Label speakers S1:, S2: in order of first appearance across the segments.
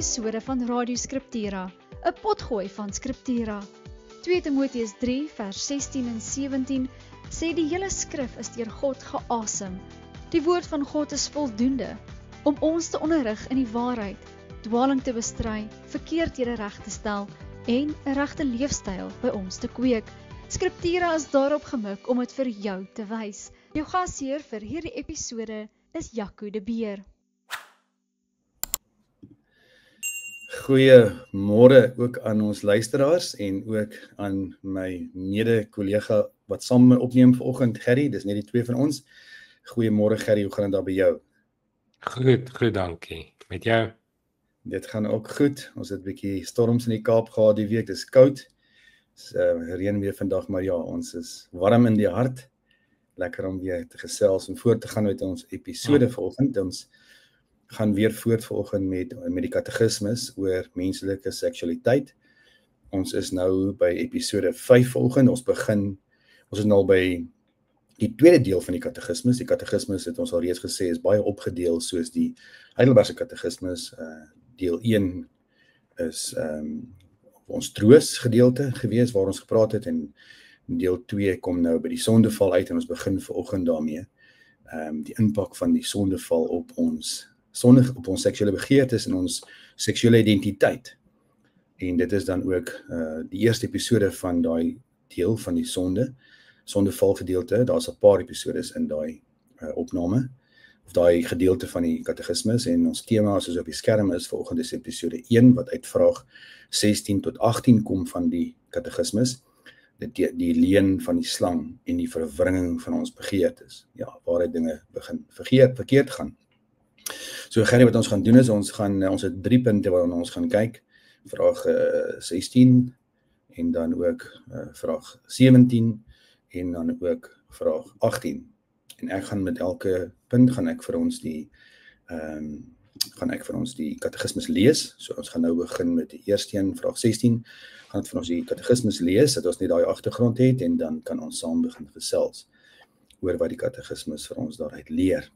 S1: episode van Radio Scriptura, 'n potgooi van Scriptura. 2 Timoteus 3 vers 16 en 17 sê die hele skrif is deur God geasem. Die woord van God is voldoende om ons te onderrig in die waarheid, dwaling te bestry, verkeerdhede reg te stel en 'n regte leefstyl by ons te kweek. Scriptura is daarop gemik om dit vir jou te wys. Jou gasheer vir hierdie episode is Jaco de Beer.
S2: Goeiemôre ook aan ons luisteraars en ook aan my mede-kollega wat saam met my opneem vanoggend, Gerry, dis net die twee van ons. Goeiemôre Gerry, hoe gaan dit daar by jou?
S3: Goed, dankie. Met jou?
S2: Dit gaan ook goed. Ons het 'n bietjie storms in die Kaap gehad die week, dis koud. Dis reën weer vandag, maar ja, ons is warm in die hart. Lekker om weer te gesels en voort te gaan met ons episode vanoggend. Ons gaan weer voort vanoggend met die katekismes oor menslike seksualiteit. Ons is nou by episode 5 vanoggend. Ons is nou by die tweede deel van die katekismes. Die katekismes het ons al reeds gesê is baie opgedeel soos die Heidelbergse katekismes. Deel 1 is ons troos gedeelte gewees waar ons gepraat het en deel 2 kom nou by die sondeval uit en ons begin vanoggend daarmee. Die impak van die sondeval op ons seksuele begeertes en ons seksuele identiteit. En dit is dan ook die eerste episode van daai deel van die sondeval gedeelte. Daar's 'n paar episodes in daai opname of daai gedeelte van die katekismes en ons tema soos op die skerm is vanoggend is episode 1 wat uit vraag 16 tot 18 kom van die katekismes. Die leuen van die slang en die verwringing van ons begeertes. Ja, waar dinge begin verkeerd gaan. So Gerry, wat ons gaan doen is, ons het 3 punte waarna ons gaan kyk. Vraag 16 en dan ook vraag 17 en dan ook vraag 18. En ek gaan met elke punt gaan ek vir ons die katekismes lees. So ons gaan nou begin met die eerste een, vraag 16. Gaan het vir ons die katekismes lees, dat ons net daai agtergrond het en dan kan ons saam begin gesels oor wat die katekismes vir ons daaruit leer.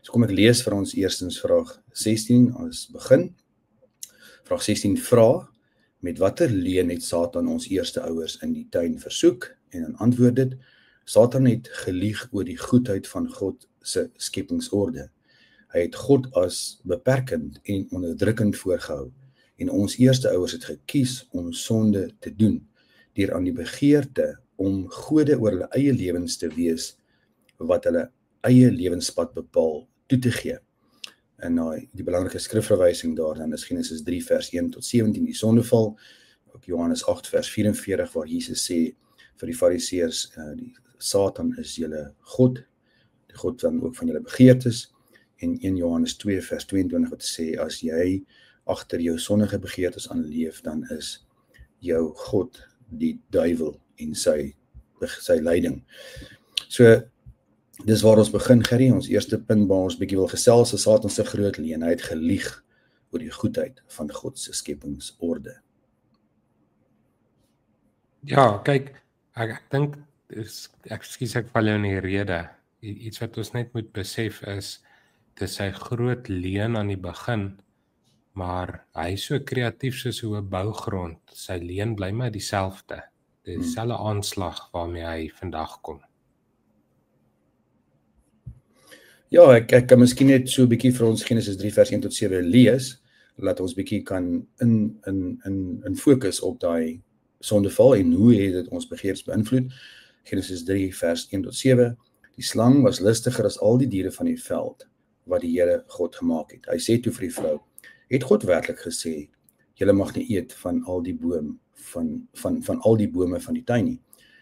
S2: So kom ek lees vir ons eerstens vraag 16 as begin. Vraag 16 vra, met watter leuen het Satan ons eerste ouers in die tuin versoek? En dan antwoord dit, Satan het gelieg oor die goedheid van God se skepingsorde. Hy het God as beperkend en onderdrukkend voorgehou en ons eerste ouers het gekies om sonde te doen, deur aan die begeerte om gode oor hulle eie lewens te wees, wat hulle eie lewenspad bepaal, toe te gee. En die belangrike skrifverwysing daar dan is Genesis 3 vers 1 tot 17, die sondeval, ook Johannes 8 vers 44, waar Jesus sê vir die fariseërs, die Satan is julle God, die God dan ook van julle begeertes, en 1 Johannes 2 vers 22 wat sê, as jy agter jou sondige begeertes aan leef, dan is jou God die duiwel en sy leiding. So, dis waar ons begin, Gerry, ons eerste punt waar ons bietjie wil gesels, is Satan se groot leuen. Hy het gelieg oor die goedheid van God se skepingsorde.
S3: Ja, kyk, ek dink, ek val jou in die rede, iets wat ons net moet besef is, dit is sy groot leuen aan die begin, maar hy is so kreatief soos 'n bougrond, sy leuen bly maar dieselfde, dieselfde aanslag waarmee hy vandag kom.
S2: Ja, ek kan miskien net so 'n bietjie vir ons Genesis 3 vers 1 tot 7 lees, laat ons bietjie kan in fokus op daai sondeval en hoe het dit ons begeertes beïnvloed. Genesis 3 vers 1 tot 7. Die slang was listiger as al die diere van die veld wat die Here God gemaak het. Hy sê toe vir die vrou, het God werklik gesê, julle mag nie eet van al die boom van al die bome van die tuin nie.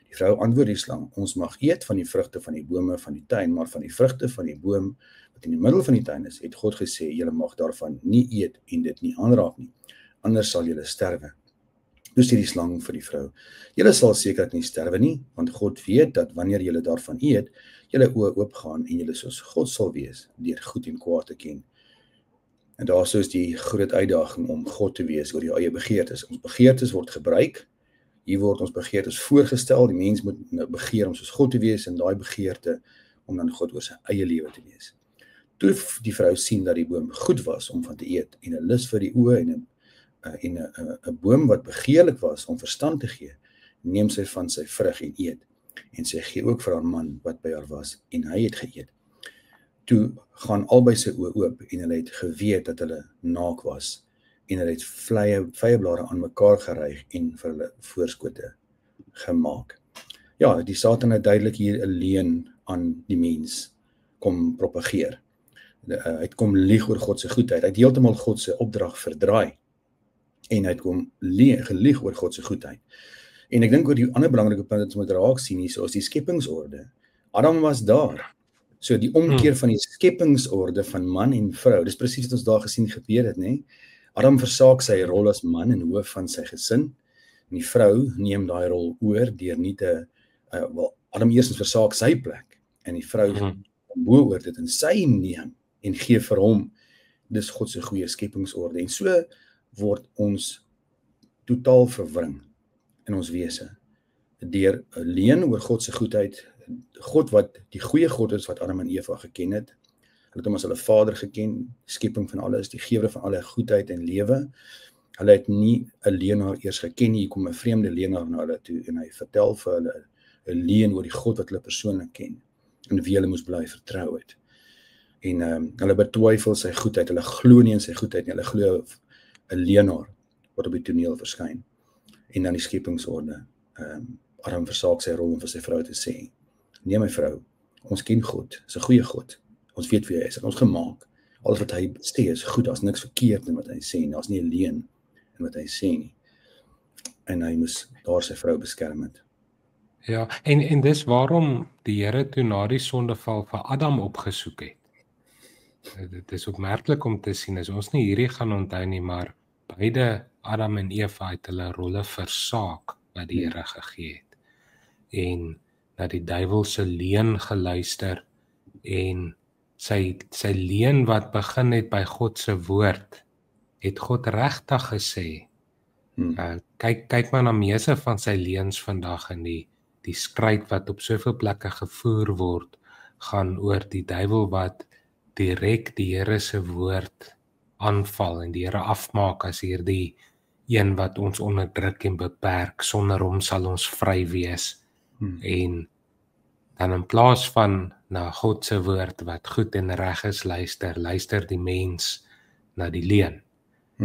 S2: Die vrou antwoord die slang, ons mag eet van die vrugte van die bome van die tuin, maar van die vrugte van die boom wat in die middel van die tuin is, het God gesê, julle mag daarvan nie eet en dit nie aanraak nie, anders sal julle sterwe. Toe sê die slang vir die vrou, julle sal seker nie sterwe nie, want God weet dat wanneer julle daarvan eet, julle oë oopgaan en julle soos God sal wees, deur goed en kwaad te ken. En daarso is die groot uitdaging om God te wees oor jou eie begeertes. Ons begeertes word gebruik, hier word ons begeertes voorgestel, die mens moet nou begeer om soos God te wees en daai begeerte om dan God oor sy eie lewe te wees. toe die vrou sien dat die boom goed was om van te eet en 'n lus vir die oë en 'n boom wat begeerlik was om verstand te gee, neem sy van sy vrug en eet. En sy gee ook vir haar man wat by haar was en hy het geëet. Toe gaan albei sy oë oop en hulle het geweet dat hulle naak was en hulle het vyeblare aan mekaar geryg en vir hulle voorskote gemaak. Ja, die Satan het duidelik hier 'n leuen aan die mens kom propageer. Hy het kom lieg oor God se goedheid. Hy het heeltemal God se opdrag verdraai. En hy het kom gelieg oor God se goedheid. En ek dink oor die ander belangrike punt wat ons moet raak sien hier, is die skepingsorde. Adam was daar. So die omkeer van die skepingsorde van man en vrou, dis presies wat ons daar gesien gebeur het, né? Adam versaak sy rol as man en hoof van sy gesin, en die vrou neem daai rol oor deur nie te Adam eerstens versaak sy plek en die vrou bo oor dit en sy neem en gee vir hom. Dis God se goeie skepingsorde en so word ons totaal verwring in ons wese deur 'n leuen oor God se goedheid. God wat die goeie God is wat Adam en Eva geken het. Hulle het hom as hulle Vader geken, skepping van alles, die gewer van alle goedheid en lewe. Hulle het nie 'n leenaar eers geken nie. Hier kom 'n vreemde leenaar na hulle toe en hy vertel vir hulle 'n leuen oor die God wat hulle persoonlik ken en wie hulle moes bly vertrou het. En hulle betwyfel sy goedheid. Hulle glo nie in sy goedheid nie. Hulle glo 'n leenaar wat op die toneel verskyn. En dan die skepingsorde. Adam versaak sy rol om vir sy vrou te sê: "Nee my vrou, ons ken God, is 'n goeie God. Ons weet wie hy is, hy het ons gemaak. Alles wat hy sê is goed, daar's niks verkeerd in wat hy sê nie, daar's nie 'n leuen in wat hy sê nie." En hy moes daar sy vrou beskerm het.
S3: Ja, en dis waarom die Here toe na die sondeval vir Adam opgesoek het. Dit is opmerklik om te sien, as ons nie hierdie gaan onthou nie, maar beide Adam en Eva het hulle rolle versaak wat die Here gegee het. En na die duiwel se leuen geluister en sy leuen wat begin het by God se woord, het God regtig gesê. Kyk maar na meeste van sy leuns vandag in die stryd wat op soveel plekke gevoer word, gaan oor die duiwel wat direk die Here se woord aanval en die Here afmaak as hierdie een wat ons onderdruk en beperk, sonder hom sal ons vry wees. En dan in plaas van na God se woord wat goed en reg is luister die mens na die leuen.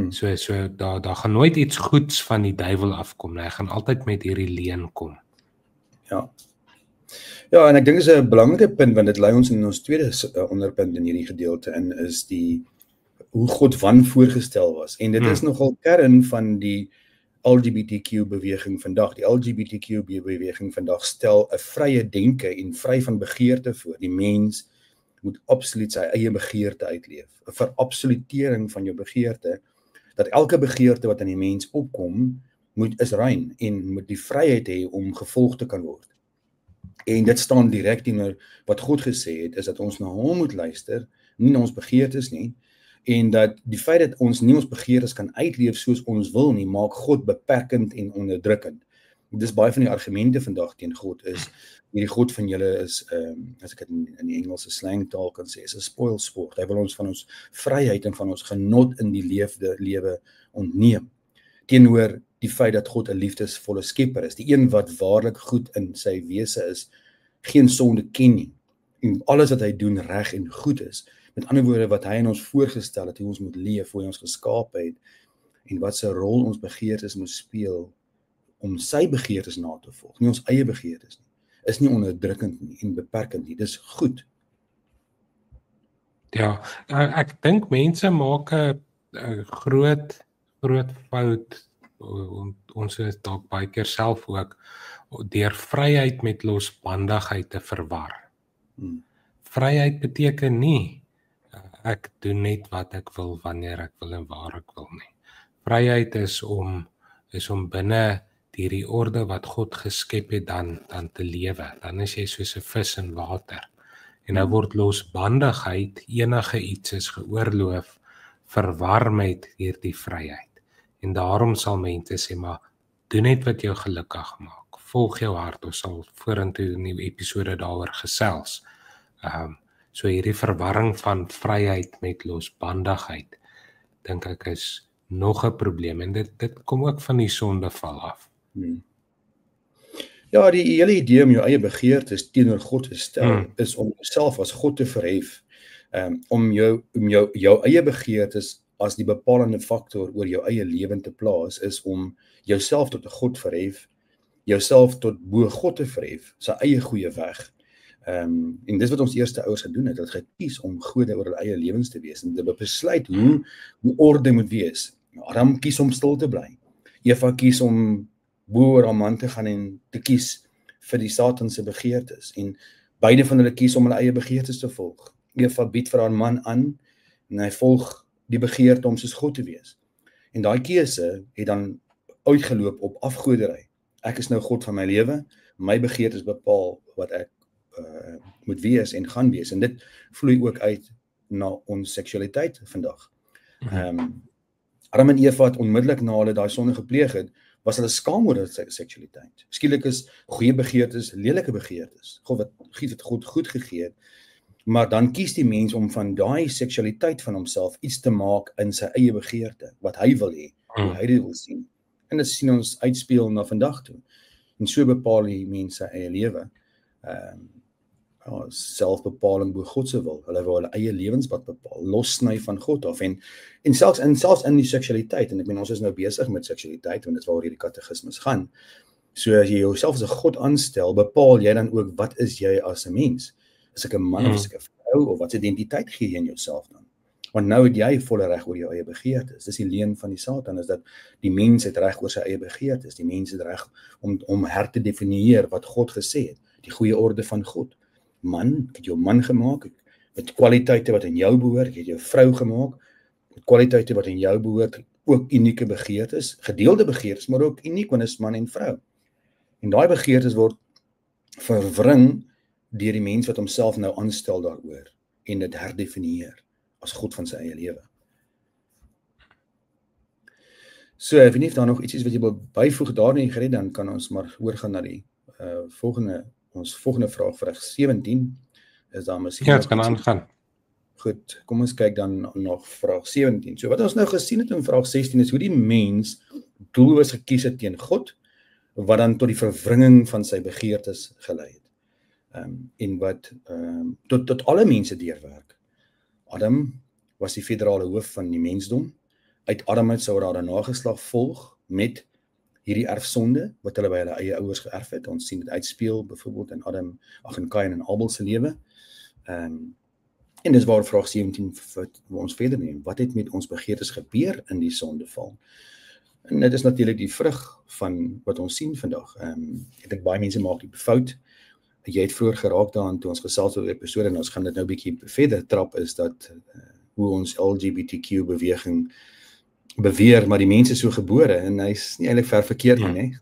S3: So daar gaan nooit iets goeds van die duiwel afkom, hy gaan altyd met hierdie leuen kom.
S2: Ja, en ek dink dit is 'n belangrike punt, want dit lei ons in ons tweede onderpunt in hierdie gedeelte in, is hoe God voorgestel was. En dit is nogal kern van die LGBTQ beweging vandag. Die LGBTQ beweging vandag stel 'n vrye denke en vry van begeerte voor. Die mens moet absoluut sy eie begeerte uitleef. 'n Verabsolutering van jou begeerte, dat elke begeerte wat in die mens opkom, is rein en moet die vryheid hê om gevolg te kan word. En dit staan direk teenoor wat God gesê het, is dat ons na hom moet luister, nie na ons begeertes nie, en dat die feit dat ons nie ons begeertes kan uitleef soos ons wil nie, maak God beperkend en onderdrukkend. Dis baie van die argumente vandag teen God is, hierdie God van julle is, as ek dit in die Engelse slangtaal kan sê, is 'n spoil sport. Hy wil ons van ons vryheid en van ons genot in die lewe ontneem. Teenoor die feit dat God 'n liefdesvolle skepper is, die een wat waarlik goed in sy wese is, geen sonde ken nie, en alles wat hy doen reg en goed is. Met ander woorde, wat hy in ons voorgestel het, hoe ons moet leef, hoe hy ons geskaap het, en wat sy rol ons begeertes moet speel, om sy begeertes na te volg, nie ons eie begeertes nie, is nie onderdrukkend nie, en beperkend nie, dis goed.
S3: Ja, ek dink mense maak 'n groot fout, ons is dalk baie keer self ook, deur vryheid met losbandigheid te verwar. Vryheid beteken nie, ek doen net wat ek wil, wanneer ek wil en waar ek wil nie. Vryheid is om binne die orde wat God geskep het dan te lewe. Dan is jy soos 'n vis in water. En nou word losbandigheid, enige iets is geoorloof, verwar met hierdie vryheid. En daarom sal mense sê, maar doen net wat jou gelukkig maak. Volg jou hart, ons sal vorentoe in die episode daaroor gesels. So hierdie verwarring van vryheid met losbandigheid, dink ek is nog 'n probleem en dit kom ook van die sondeval af.
S2: Ja, die hele idee om jou eie begeertes teenoor God te stel, is om jouself as God te verhef, om jou eie begeertes as die bepalende faktor oor jou eie lewe te plaas, is om jouself tot 'n God verhef, jouself tot bo God te verhef, sy eie goeie weg. En dis wat ons eerste ouers gedoen het, dat gekies om gode oor hulle eie lewens te wees, en te besluit hoe orde moet wees. Adam kies om stil te bly. Eva kies om bo oor haar man te gaan en te kies vir die Satan se begeertes, en beide van hulle kies om hulle eie begeertes te volg. Eva bied vir haar man aan, en hy volg die begeerte om soos God te wees. En daai keuse het dan uitgeloop op afgodery. Ek is nou God van my lewe, my begeertes bepaal wat ek moet wees en gaan wees, en dit vloei ook uit na ons seksualiteit vandag. Adam en Eva het onmiddellik na hulle daai sonde gepleeg het, was hulle skaam oor hulle seksualiteit. Skielik is goeie begeertes lelike begeertes. Wat God goed gegee het, maar dan kies die mens om van daai seksualiteit van homself iets te maak in sy eie begeerte, wat hy wil hê, hoe hy dit wil sien. En dit sien ons uitspeel na vandag toe. En so bepaal die mens sy eie lewe. Selfbepaling bo God se wil. Hulle wil hulle eie lewenspad bepaal, lossny van God af, en selfs in die seksualiteit, en ek meen ons is nou besig met seksualiteit, want dit is waaroor hierdie katekismes gaan. So as jy jouself as 'n God aanstel, bepaal jy dan ook wat is jy as 'n mens? Is ek 'n man of is ek 'n vrou, of wat se identiteit gee jy in jouself dan? Want nou het jy volle reg oor jou eie begeertes. Dis die leuen van die Satan, is dat die mens het reg oor sy eie begeertes. Die mens het reg om her te definieer wat God gesê het, die goeie orde van God. Man, ek het jou man gemaak, met kwaliteite wat in jou behoort, ek het jou vrou gemaak, met kwaliteite wat in jou behoort, ook unieke begeertes, gedeelde begeertes, maar ook uniek, want is man en vrou. En daai begeertes word verwring deur die mens wat homself nou aanstel daaroor, en dit herdefinieer as God van sy eie lewe. So, ek weet nie of daar nog iets is wat jy wil byvoeg daarin, Gerrit, dan kan ons maar oorgaan na die ons volgende vraag, vraag 17, is daar miskien...
S3: Ja, het kan aangaan.
S2: Goed, kom ons kyk dan nog vraag 17. So wat ons nou gesien het in vraag 16 is hoe die mens doelloos gekies het teen God, wat dan tot die verwringing van sy begeertes gelei het. En wat tot alle mense deurwerk. Adam was die federale hoof van die mensdom. Uit Adam uit sou daar 'n nageslag volg met hierdie erfsonde, wat hulle by hulle eie ouers geërf het. Ons sien dit uitspeel, byvoorbeeld in Kain en Abel se lewe. En dis waar vraag 17 ons verder neem. Wat het met ons begeertes gebeur in die sondeval? En dit is natuurlik die vrug van wat ons sien vandag. Ek dink baie mense maak die fout. Jy het vroeër geraak daaraan toe ons gesels oor episode, en ons gaan dit nou 'n bietjie verder trap, is dat hoe ons LGBTQ beweging beweer, maar die mens is so gebore, en hy is nie eintlik ver verkeerd nie,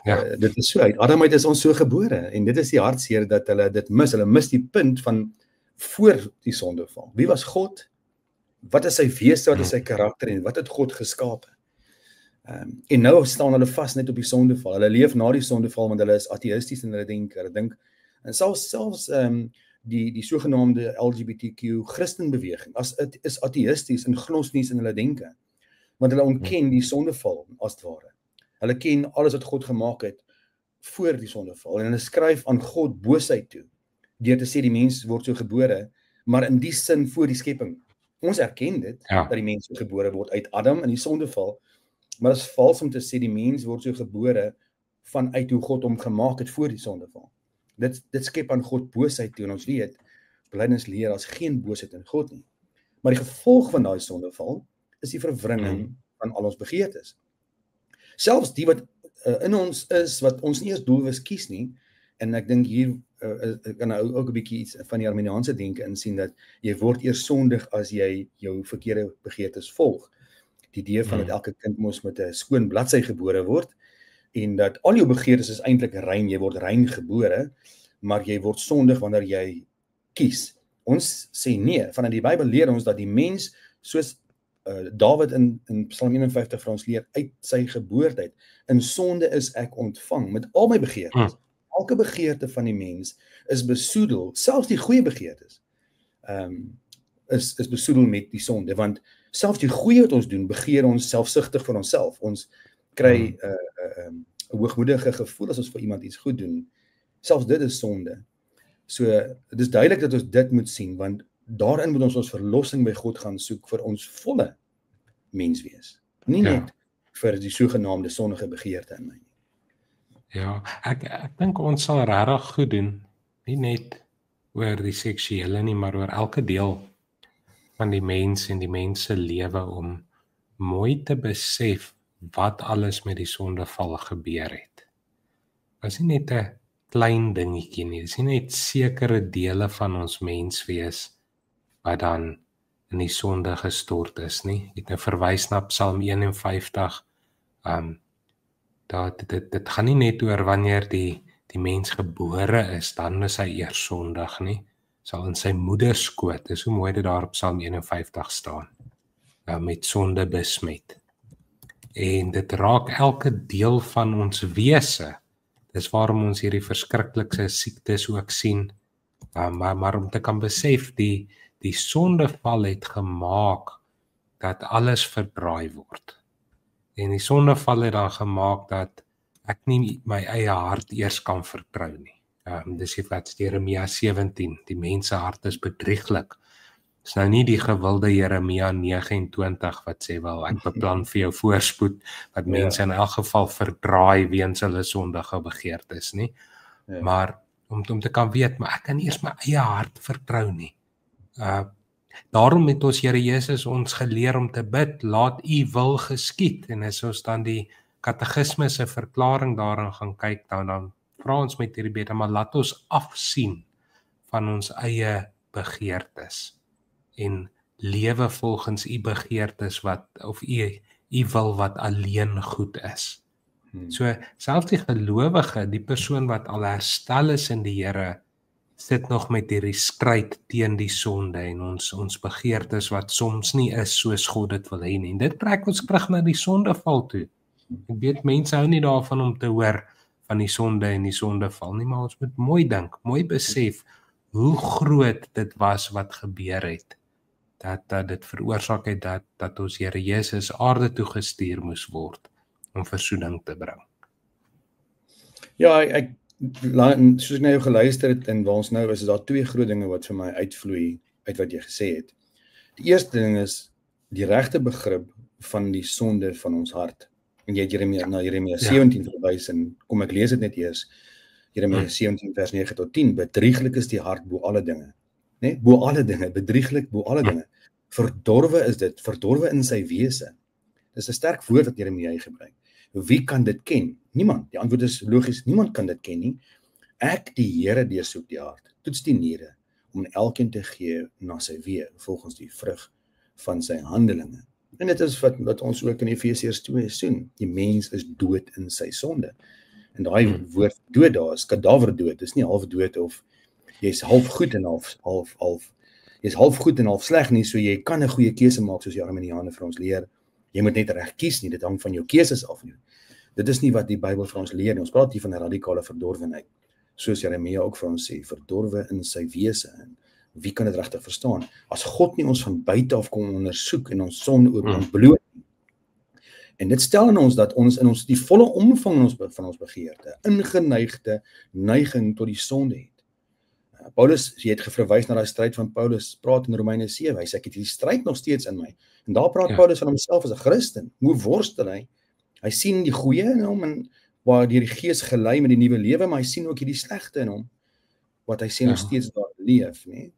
S2: ja. Dit is so, uit Adam uit is ons so gebore, en dit is die hartseer dat hulle dit hulle mis die punt van voor die sondeval. Wie was God? Wat is sy wese, wat is sy karakter, en wat het God geskape? En nou staan hulle vas net op die sondeval. Hulle leef na die sondeval, want hulle is ateïsties in hulle denke. Hulle dink, en selfs die sogenaamde LGBTQ Christenbeweging is ateïsties en gnosties in hulle denke. Want hulle ontken die sondeval as het ware. Hulle ken alles wat God gemaak het voor die sondeval, en hulle skryf aan God boosheid toe, deur te sê die mens word so gebore, maar in die sin voor die skepping. Ons erken dit, dat die mens so gebore word uit Adam in die sondeval, maar het is vals om te sê die mens word so gebore vanuit hoe God hom gemaak het voor die sondeval. Dit skep aan God boosheid toe, en ons weet, belydenis leer as geen boosheid in God nie. Maar die gevolg van daai sondeval is die verwringing van al ons begeertes. Selfs die wat in ons is, wat ons nie eens doelwis kies nie, en ek dink hier kan ook 'n bietjie iets van die Arminiaanse denke insien, dat jy word eers sondig as jy jou verkeerde begeertes volg. Die idee van dat elke kind mos met 'n skoon bladsy gebore word, en dat al jou begeertes is eintlik rein, jy word rein gebore, maar jy word sondig wanneer jy kies. Ons sê nee, vanuit die Bybel leer ons dat die mens, soos Dawid in Psalm 51 vir ons leer, uit sy geboorte uit, in sonde is ek ontvang, met al my begeertes. elke begeerte van die mens is besoedel, selfs die goeie begeertes, is besoedel met die sonde, want selfs die goeie wat ons doen, begeer ons selfsugtig vir onsself. Ons kry 'n hoogmoedige gevoel as ons vir iemand iets goed doen. Selfs dit is sonde. So, dit is duidelik dat ons dit moet sien, want daarin moet ons verlossing by God gaan soek vir ons volle menswees. Nie net vir die sogenaamde sondige begeerte in my nie.
S3: Ja, ek dink ons sal regtig goed doen, nie net oor die seksuele nie, maar oor elke deel van die mens en die mens se lewe om mooi te besef wat alles met die sondeval gebeur het. Dit is nie net 'n klein dingetjie nie, dit is nie net sekere dele van ons menswees wat dan in die sonde gestort is nie. Ek het nou verwys na Psalm 51. Dit gaan nie net oor wanneer die mens gebore is, dan is hy eers sondig nie. Sal in sy moeder skoot, dis hoe mooi dit daar op Psalm 51 staan, met sonde besmet. En dit raak elke deel van ons wese. Dis waarom ons hierdie verskriklikste siektes ook sien, maar om te kan besef, die sondeval het gemaak dat alles verdraai word. En die sondeval het dan gemaak dat ek nie my eie hart eers kan vertrou nie. Dis wat Jeremia 17, die mens se hart is bedrieglik. Dis nou nie die gewilde Jeremia 29 wat sê wel ek beplan vir jou voorspoed, wat mense in elk geval verdraai weens hulle sondige begeertes nie. Maar om te kan weet, maar ek kan eers my eie hart vertrou nie. Daarom het ons Here Jesus ons geleer om te bid, laat U wil geskied. En as ons dan die katekisme se verklaring daarin gaan kyk, dan vra ons met hierdie bede, maar laat ons afsien van ons eie begeertes en lewe volgens U begeertes of U wil wat alleen goed is. So selfs die gelowige, die persoon wat al herstel is in die Here, sit nog met hierdie stryd teen die sonde en ons begeertes wat soms nie is soos God dit wil hê nie. En dit trek ons terug na die sondeval toe. Ek weet mense hou nie daarvan om te hoor van die sonde en die sondeval nie, maar ons moet mooi dink, mooi besef hoe groot dit was wat gebeur het, dat dit veroorsaak het dat ons Here Jesus aarde toe gestuur moes word om versoening te bring.
S2: Ja, soos ek na jou geluister het en waar ons nou is daar twee groot dinge wat vir my uitvloei uit wat jy gesê het. Die eerste ding is die regte begrip van die sonde van ons hart. En jy het Jeremia 17 verwys en kom ek lees dit net eers. Jeremia 17 vers 9 tot 10. Bedrieglik is die hart bo alle dinge. Nee, bo alle dinge, bedrieglik bo alle dinge. Verdorwe is dit, verdorwe in sy wese. Dis 'n sterk woord wat Jeremia gebruik. Wie kan dit ken? Niemand. Die antwoord is logies, niemand kan dit ken nie. Ek, die Here, deursoek die hart, toets die niere, om elkeen te gee na sy weë, volgens die vrug van sy handelinge. En dit is wat ons ook in Efesiërs 2 sien. Die mens is dood in sy sonde. En daai woord dood daar is kadaverdood, dis nie half dood of jy's half goed en jy's half goed en half sleg nie, so jy kan 'n goeie keuse maak soos die Arminiane vir ons leer. Jy moet net reg kies nie, dit hang van jou keuses af nie. Dit is nie wat die Bybel vir ons leer nie. Ons praat hier van 'n radikale verdorwenheid. Soos Jeremia ook vir ons sê, verdorwe in sy wese. En wie kan dit regtig verstaan? As God nie ons van buite af kom ondersoek en ons sonde ontbloot nie. En dit stel in ons dat ons in ons die volle omvang van ons begeerte, ingeneigde neiging tot die sonde het. Paulus, jy het verwys na daai stryd van Paulus, praat in Romeine 7, hy sê ek het die stryd nog steeds in my. En daar praat Paulus van homself as 'n Christen. Hoe worstel hy? Hy sien die goeie in hom en waar deur die Gees gelei met die nuwe lewe, maar hy sien ook hierdie slegte in hom wat hy sê nog steeds daar leef, nê?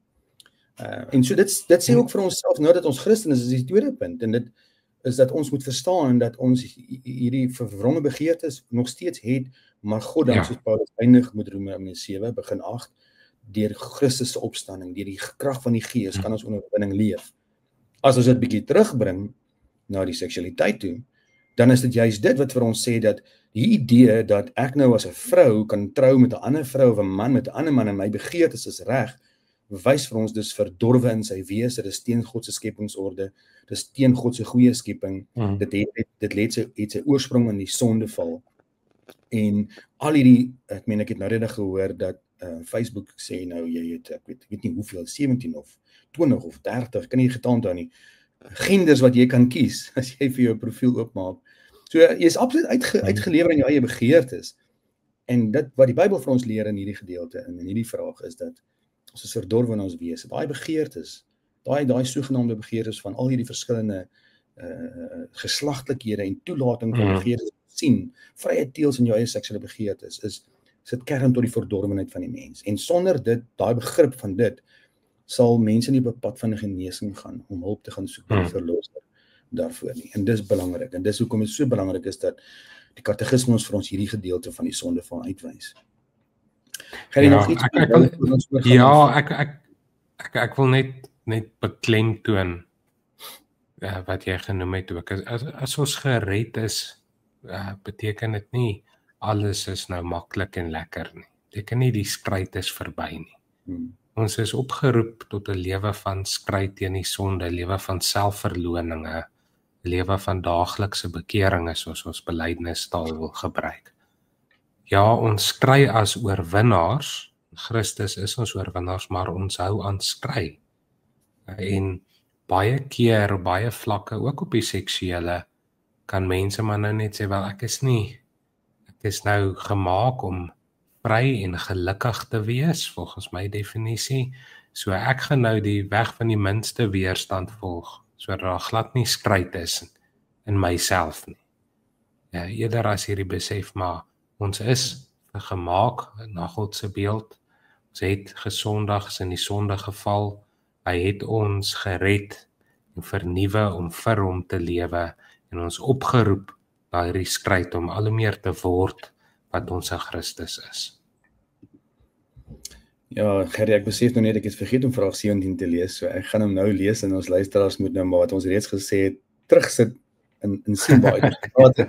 S2: En so dit sê ook vir onsself nou dat ons Christen is die tweede punt, en dit is dat ons moet verstaan dat ons hierdie verwronge begeertes nog steeds het, maar God dan soos Paulus eindig met Romeine 7 begin 8 deur Christus se opstanding, deur die krag van die Gees kan ons onder oorwinning leef. As ons dit bietjie terugbring na die seksualiteit toe, dan is dit juist dit wat vir ons sê dat die idee dat ek nou as 'n vrou kan trou met 'n ander vrou of 'n man met 'n ander man en my begeertes is reg, wys vir ons dis verdorwe in sy wese, dis teen God se skepingsorde, dis teen God se goeie skepping. Dit het sy oorsprong in die sondeval. En al hierdie, ek meen ek het nou redig gehoor dat Facebook sê nou jy het ek weet nie hoeveel 17 of 20 of 30, kan nie getal onthou nie, genders wat jy kan kies as jy vir jou profiel oopmaak. So jy is absoluut uitgelewer aan jou eie begeertes. En dit wat die Bybel vir ons leer in hierdie gedeelte en in hierdie vraag is dat ons is verdorwe in ons wese. Daai begeertes, daai sogenaamde begeertes van al hierdie verskillende geslagtlikhede en toelating van begeertes sien, vrye teels in jou eie seksuele begeertes sit kern tot die verdorwenheid van die mens. En sonder dit, daai begrip van dit, sal mense nie op 'n pad van die genesing gaan om hulp te gaan soek by die verlosser daarvoor nie. En dis belangrik. En dis hoekom dit so belangrik is dat die katekismus vir ons hierdie gedeelte van die sondeval uitwys. Gaan jy nog iets
S3: ek wil net beklemtoon wat jy genoem het ook. As ons gered is, beteken dit nie alles is nou maklik en lekker nie. Beteken nie die stryd is verby nie. Ons is opgeroep tot 'n lewe van stryd teen die sonde, 'n lewe van selfverloninge, 'n lewe van daaglikse bekeringe soos ons belydenisstaal wil gebruik. Ja, ons stry as oorwinnaars. Christus is ons oorwinnaars, maar ons hou aan stry. En baie keer op baie vlakke, ook op die seksuele, kan mense maar nou net sê, wel ek is nou gemaak om vry en gelukkig te wees, volgens my definisie. So ek gaan nou die weg van die minste weerstand volg, sodat daar glad nie stryd is in myself nie. Ja, eerder as hierdie besef, maar ons is gemaak na God se beeld. Ons het gesondig, is in die sonde geval. Hy het ons gered en vernuwe om vir hom te lewe en ons opgeroep na hierdie stryd om al hoe meer te word wat ons in Christus is.
S2: Ja, Gerry, ek besef nou net, ek het vergeet om vraag 17 te lees, so ek gaan hom nou lees en ons luisteraars moet nou maar wat ons reeds gesê het, terugsit in Simba uit.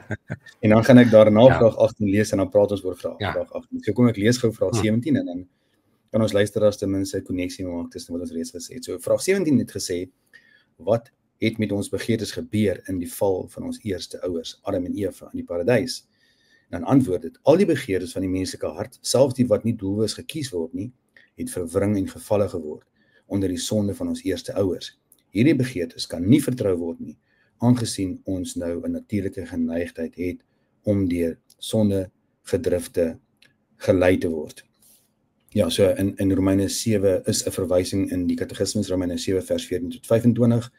S2: En dan gaan ek daarna vraag 18 lees en dan praat ons oor vraag 18. So kom ek lees gou vraag 17 en dan kan ons luisteraars ten minste 'n koneksie maak tussen wat ons reeds gesê het. So vraag 17 het gesê, wat het met ons begeertes gebeur in die val van ons eerste ouers, Adam en Eva in die paradys? En dan antwoord dit, al die begeertes van die menslike hart, selfs die wat nie doelbewus gekies word nie, het verwring en gevalle geword onder die sonde van ons eerste ouers. Hierdie begeertes kan nie vertrou word nie, aangesien ons nou 'n natuurlike geneigtheid het om deur sonde gedrifte gelei te word. Ja, so in Romeine 7 is 'n verwysing in die katekismus Romeine 7 vers 14 tot 25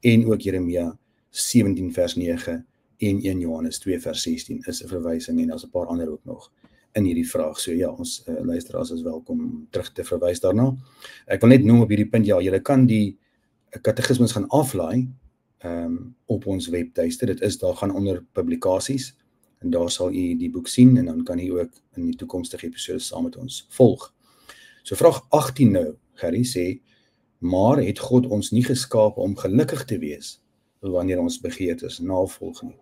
S2: en ook Jeremia 17 vers 9 en 1 Johannes 2 vers 16 is 'n verwysing en daar's 'n paar ander ook nog in hierdie vraag. So ja, ons luisteraars is welkom om terug te verwys daarna. Ek wil net noem op hierdie punt, ja, julle kan die katekismus gaan aflaai op ons webtuiste. Dit is daar gaan onder publikasies en daar sal u die boek sien en dan kan u ook in die toekomstige episode saam met ons volg. So vraag 18 nou, Gerry sê, maar het God ons nie geskaap om gelukkig te wees wanneer ons begeertes navolg nie?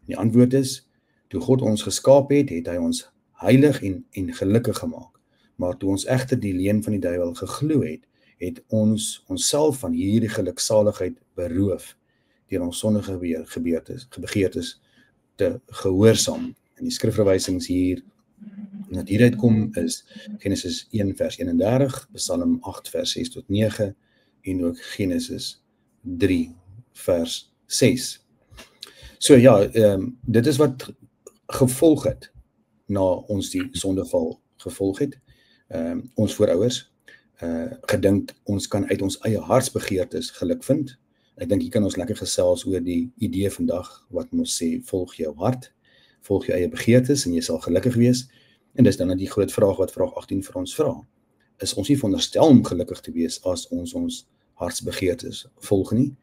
S2: Die antwoord is, toe God ons geskaap het, het hy ons heilig en gelukkig gemaak. Maar toe ons egter die leuen van die duiwel geglo het ons onsself van hierdie geluksaligheid beroof deur ons sondige begeertes te gehoorsaam. En die skrifverwysings hier wat hieruit kom is Genesis 1 vers 31, Psalm 8 vers 6 tot 9 en ook Genesis 3 vers 6. So ja, dit is wat gevolg het na ons die sondeval gevolg het. Ons voorouers gedink ons kan uit ons eie hartsbegeertes geluk vind. Ek dink hier kan ons lekker gesels oor die idee vandag wat ons sê, volg jou hart, volg jou eie begeertes en jy sal gelukkig wees. En dis dan die groot vraag wat vraag 18 vir ons vra. Is ons nie veronderstel om gelukkig te wees as ons hartsbegeertes volg nie?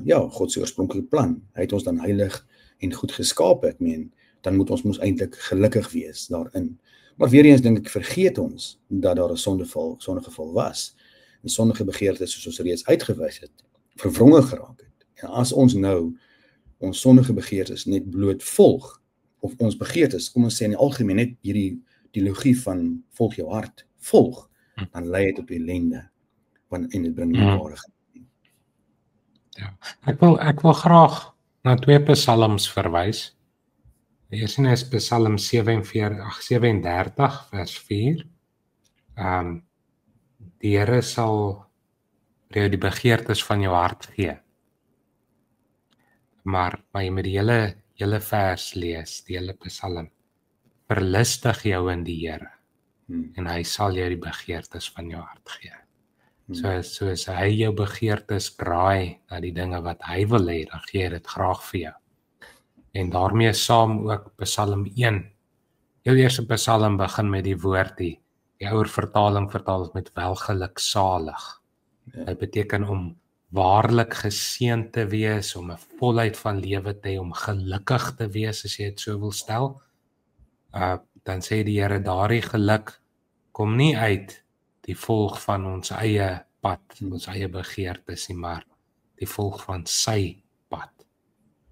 S2: Ja, God se oorspronklike plan. Hy het ons dan heilig en goed geskaap. Ek meen, dan moet ons eintlik gelukkig wees daarin. Maar weer eens dink ek vergeet ons dat daar 'n sondegeval was. En sondige begeertes soos ons reeds uitgewys het, verwronge geraak het. En as ons nou ons sondige begeertes net bloot volg, of ons begeertes, kom ons sê in die algemeen net hierdie die logie van volg jou hart, volg, dan lei dit tot ellende, en dit bring nie waarheid nie.
S3: Ja, ek wil graag na 2 psalms verwys. Die eerste is Psalm 37 vers 4. Die Here sal vir jou die begeertes van jou hart gee. Maar jy moet die hele vers lees, die hele Psalm. Verlustig jou in die Here en hy sal jou die begeertes van jou hart gee. Soos hy jou begeertes draai na die dinge wat hy wil hê, dan gee hy dit graag vir jou. En daarmee saam ook Psalm 1. Jou eerste Psalm begin met die woord, die ouer vertaling vertaal het met welgeluksalig. Dit beteken om waarlik geseënd te wees, om 'n volheid van lewe te hê, om gelukkig te wees, as jy dit so wil stel. Dan sê die Here, daardie geluk kom nie uit die volg van ons eie pad, ons eie begeertes nie, maar die volg van sy pad.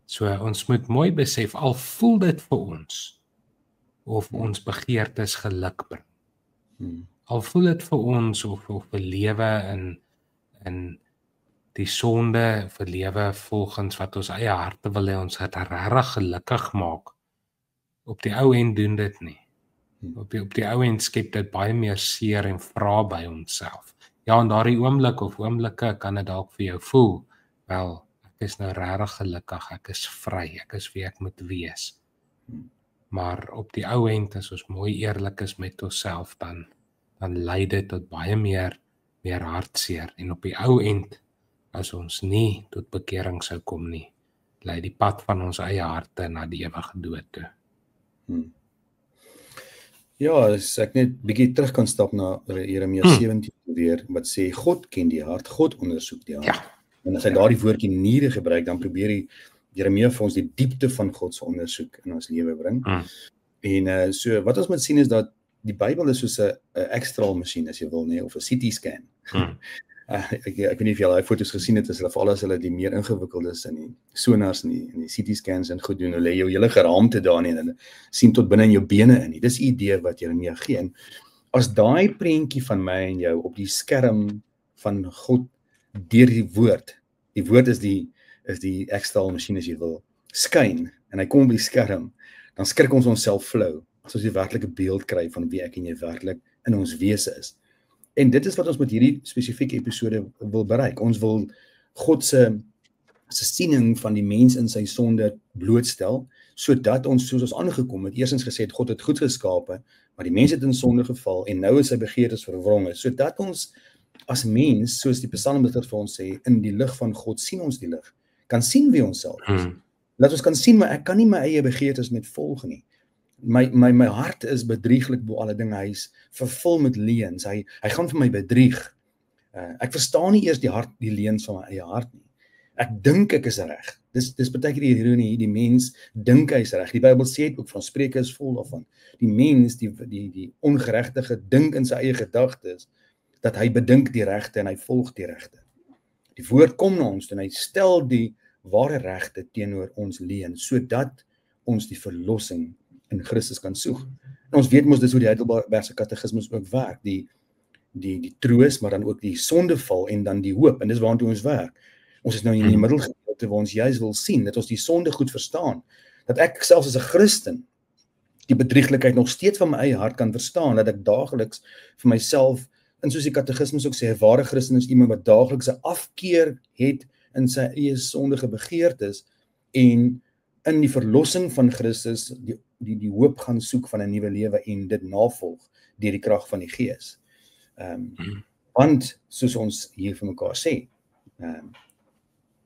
S3: So ons moet mooi besef, al voel dit vir ons of ons begeertes geluk bring. Al voel dit vir ons of we lewe in die sonde, of we lewe volgens wat ons eie harte wil hê, ons het regtig gelukkig maak. Op die ou end doen dit nie. Op die ou end skep dit baie meer seer en vra by onsself. Ja, in daardie oomblik of oomblikke kan dit dalk vir jou voel, wel, ek is nou regtig gelukkig, ek is vry, ek is wie ek moet wees. Maar op die ou end, as ons mooi eerlik is met onsself, dan lei dit tot baie meer hartseer. En op die ou end, as ons nie tot bekering sou kom nie, lei die pad van ons eie harte na die ewige dood toe.
S2: Ja, as ek net bietjie terug kan stap na Jeremia 17 weer, wat sê, God ken die hart, God ondersoek die hart.
S3: Ja.
S2: En as hy daardie woordjie niere gebruik, dan probeer hy Jeremia vir ons die diepte van God se ondersoek in ons lewe bring. En so wat ons moet sien is dat die Bybel is soos 'n X-ray masjien, as jy wil, nee, of 'n CT scan. Ek weet nie of jy al die foto's gesien het, as hulle veral as hulle die meer ingewikkeld is in die sonars en die CT scans en goed doen, hulle lê jou hele geraamte daar nie en hulle sien tot binne in jou bene in nie. Dis die idee wat Jeremia gee. En as daai prentjie van my en jou op die skerm van God deur die woord is die X-ray masjien, as jy wil, skyn en hy kom op die skerm, dan skrik ons onsself flou as ons die werklike beeld kry van wie ek en jy werklik in ons wese is. En dit is wat ons met hierdie spesifieke episode wil bereik. Ons wil God se siening van die mens in sy sonde blootstel, sodat ons, soos ons aangekom het, eerstens gesê het, God het goed geskape, maar die mens het in sonde geval, en nou is sy begeertes verwronge, sodat ons as mens, soos die psalmdigter vir ons sê, in die lig van God sien ons die lig, kan sien wie ons self is. Laat ons kan sien, maar ek kan nie my eie begeertes met volg nie. My hart is bedrieglik bo alle dinge, hy is vervul met leuns, hy gaan vir my bedrieg. Ek verstaan nie eers die leuns van my eie hart nie. Ek dink ek is reg. Dis baie keer die ironie, die mens dink hy is reg. Die Bybel sê ook van Spreuke is vol daarvan. Die mens, die ongeregtige dink in sy eie gedagtes, dat hy bedink die regte en hy volg die regte. Die woord kom na ons en hy stel die ware regte teenoor ons leuns, sodat ons die verlossing in Christus kan soek. En ons weet mos dis hoe die Heidelbergse katekismus ook werk, die troos, maar dan ook die sondeval en dan die hoop, en dis waartoe ons werk. Ons is nou in die middelgedeelte waar ons juist wil sien, dat ons die sonde goed verstaan, dat ek selfs as 'n Christen die bedrieglikheid nog steeds van my eie hart kan verstaan, dat ek daagliks vir myself, en soos die katekismus ook sê, 'n ware Christen is iemand wat daagliks 'n afkeer het in sy eie sondige begeertes, en in die verlossing van Christus die hoop gaan soek van 'n nuwe lewe en dit navolg deur die krag van die Gees. Want soos ons hier vir mekaar sê,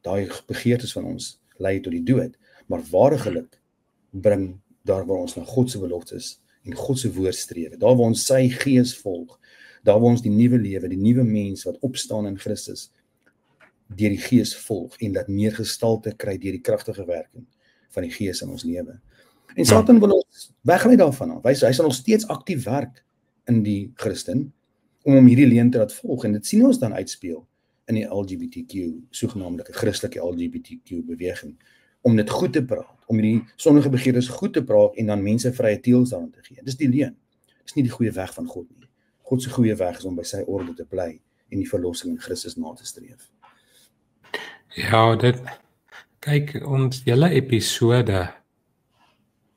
S2: daai begeertes van ons lei tot die dood, maar ware geluk bring daar waar ons na God se beloftes en God se woord streef, daar waar ons sy Gees volg, daar waar ons die nuwe lewe, die nuwe mens wat opstaan in Christus deur die Gees volg en dat meer gestalte kry deur die kragtige werking van die Gees in ons lewe. En Satan wil ons weglei daarvan af. Hy sal nog steeds aktief werk in die Christen om hierdie leuen te laat volg, en dit sien ons dan uitspeel in die LGBTQ, sogenaamde Christelike LGBTQ beweging, om dit goed te praat, om die sondige begeertes goed te praat en dan mense vrye teels daarin te gee. Dis die leuen. Dis nie die goeie weg van God nie. God se goeie weg is om by sy orde te bly en die verlossing in Christus na te streef.
S3: Ja, kyk, ons hele episode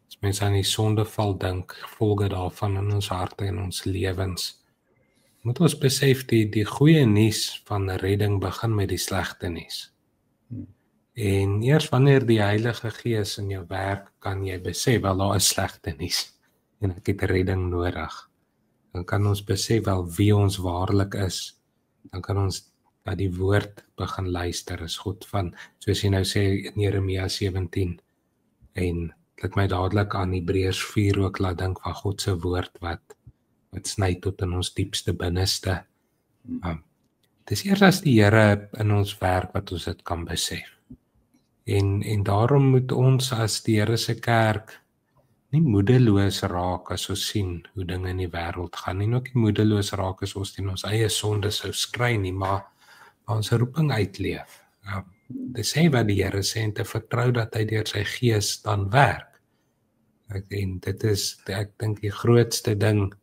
S3: is mens aan die sondeval dink, gevolge daarvan in ons harte en ons lewens, moet ons besef die goeie nuus van redding begin met die slegte nuus. En eers wanneer die Heilige Gees in jou werk, kan jy besef, wel daar is slegte nuus en ek het redding nodig. Dan kan ons besef wel wie ons waarlik is. Dan kan ons na die woord begin luister, is God van, soos jy nou sê in Jeremia 17, en dit my dadelik aan Hebreërs 4 ook laat dink van God se woord wat sny tot in ons diepste binneste. Dis eers as die Here in ons werk wat ons dit kan besef. En daarom moet ons as die Here se kerk nie moedeloos raak as ons sien hoe dinge in die wêreld gaan nie, ook nie moedeloos raak as ons teen ons eie sonde sou skrei nie, maar ons roeping uitleef. Dis sê wat die Here sê en te vertrou dat hy deur sy Gees dan werk. En dit is, ek dink, die grootste ding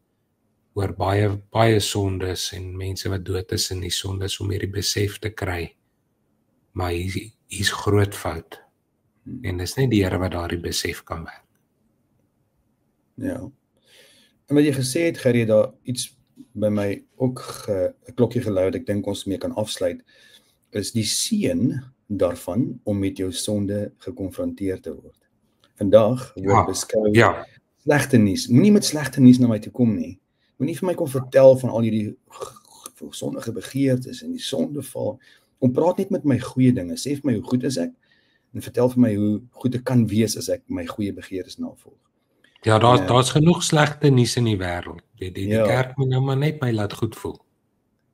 S3: oor baie sondes en mense wat dood is in die sondes, om hierdie besef te kry, maar hier's groot fout. En dis net die Here wat daardie besef kan werk.
S2: Ja. En wat jy gesê het, Gerrie, daar iets by my ook 'n klokkie gelui wat ek dink ons mee kan afsluit, is die seën daarvan om met jou sonde gekonfronteer te word. Vandag word beskou slegte nuus. Moenie met slegte nuus na my toe kom nie. Moenie vir my kom vertel van al hierdie sondige begeertes en die sondeval. Kom praat net met my goeie dinge. Sê vir my hoe goed is ek en vertel vir my hoe goed ek kan wees as ek my goeie begeertes navolg.
S3: Ja, daar's genoeg slegte nuus in die wêreld. Die kerk moet nou maar net my laat goed voel.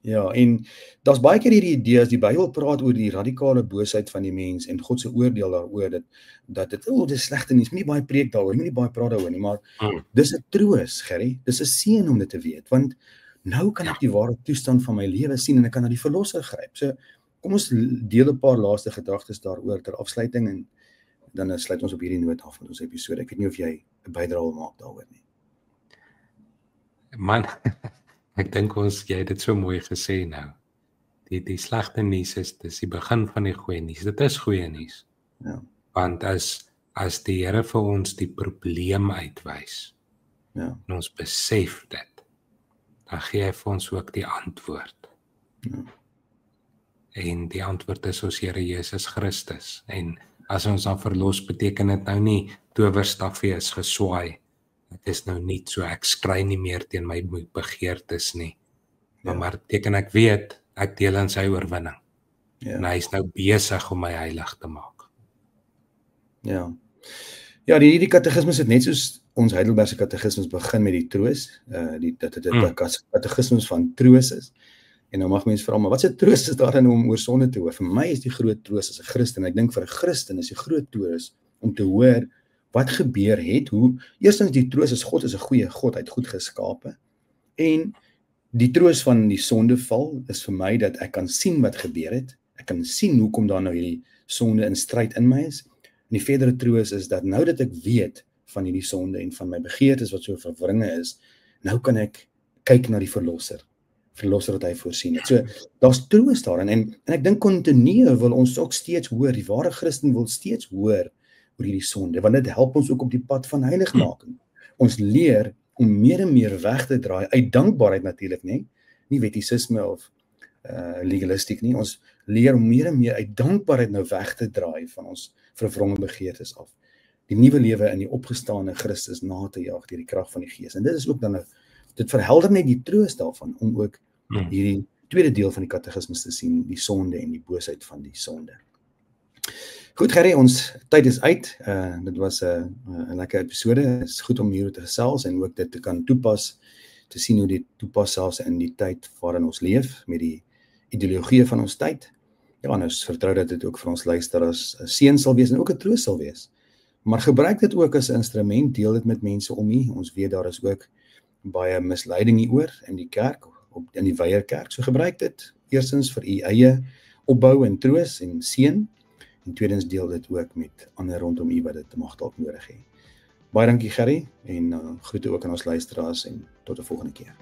S2: Ja, en daar's baie keer hierdie idee as die Bybel praat oor die radikale boosheid van die mens en God se oordeel daaroor, dat dit dis slegte nuus, moenie baie preek daaroor, moenie baie praat daaroor nie, maar dis 'n troos, Gerrie, dis 'n seën om dit te weet, want nou kan ek die ware toestand van my lewe sien en ek kan na die verlosser gryp. So kom ons deel 'n paar laaste gedagtes daaroor ter afsluiting en dan sluit ons op hierdie noot af met ons episode. Ek weet nie of jy 'n bydrae wil maak daaroor nie.
S3: Man, ek dink jy het dit so mooi gesê nou. Die slegte nuus dis die begin van die goeie nuus. Dit is goeie nuus.
S2: Ja.
S3: Want as die Here vir ons die probleem uitwys,
S2: ja,
S3: en ons besef dit, dan gee hy vir ons ook die antwoord.
S2: Ja.
S3: En die antwoord is ons Here Jesus Christus. En as ons dan verlos, beteken dit nou nie towerstafie is geswaai. Dit is nou nie so, ek skrei nie meer teen my begeertes nie. Maar beteken ek weet, ek deel in sy oorwinning. En hy is nou besig om my heilig te maak.
S2: Ja. Ja, die katekismes het net soos ons Heidelbergse katekismes begin met die troos, dat dit 'n katekismes van troos is. En nou mag mense vra, maar wat se troos is daarin om oor sonde te hoor? Vir my is die groot troos as 'n Christen. Ek dink vir 'n Christen is die groot troos om te hoor wat gebeur het, eerstens die troos is God is 'n goeie God, hy het goed geskape. En die troos van die sondeval is vir my dat ek kan sien wat gebeur het. Ek kan sien hoekom daar nou hierdie sonde in stryd in my is. En die verdere troos is dat nou dat ek weet van hierdie sonde en van my begeertes wat so verwringe is, nou kan ek kyk na die verlosser wat hy voorsien het. So, daar's troos daarin, en ek dink kontinue wil ons ook steeds hoor, die ware Christen wil steeds hoor oor hierdie sonde, want dit help ons ook op die pad van heiligmaking. Ons leer om meer en meer weg te draai, uit dankbaarheid natuurlik, nie wettisisme of legalistiek nie, ons leer om meer en meer uit dankbaarheid nou weg te draai van ons verwronge begeertes af. Die nuwe lewe in die opgestane Christus na te jaag deur die krag van die Gees. En dit is ook dan dit verhelder net die troos daarvan om ook hierdie tweede deel van die katekismes te sien, die sonde en die boosheid van die sonde. Goed, Gerrie, ons tyd is uit. Dit was 'n lekker episode. Het is goed om hieroor te gesels en ook dit te kan toepas, te sien hoe dit toepas selfs in die tyd waarin ons leef, met die ideologieë van ons tyd. Ja, en ons vertrou dat dit ook vir ons luisteraars 'n seën sal wees en ook 'n troos sal wees. Maar gebruik dit ook as 'n instrument, deel dit met mense om u. Ons weet daar is ook baie misleiding hieroor in die kerk, in die Weiherkerk. So gebruik dit eerstens vir u eie opbou en troos en seën, en tweedens deel dit ook met ander rondom u wat dit mag dalk nodig hê. Baie dankie, Gerrie, en groete ook aan ons luisteraars en tot 'n volgende keer.